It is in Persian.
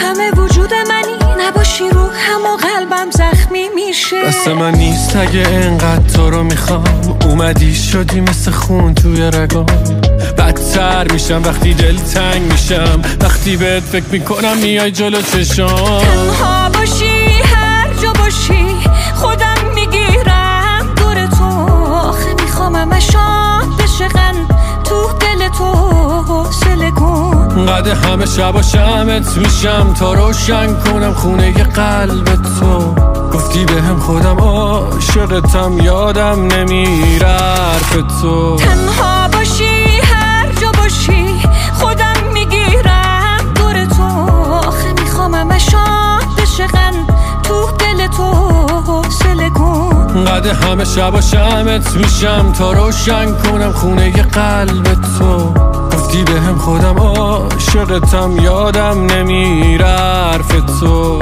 همه وجود منی، نباشی روحم و قلبم زخمی میشه. دست من نیست اگه انقدر تو رو میخوام، اومدی شدی مثل خون توی رگام. بدتر میشم وقتی دل تنگ میشم، وقتی بهت فکر میکنم میای جلو چشام. تنها باشی هر جا باشی خودم میگیرم دور تو، آخه میخوام همش عاشقن تو دل تو حوصله کن. قد همه شبا شمت میشم تا روشن کنم خونه قلب تو. گفتی بهم خودم عاشقتم، یادم نمیره حرف تو. تنها باشی هر جا باشی خودم میگیرم دور تو، آخه میخوام همش عاشقن تو دل تو حوصله کن. قد همه شبا شمت میشم تا روشن کنم خونه قلب تو. گفتی بهم خودم عاشقتم، یادم نمیره حرف تو.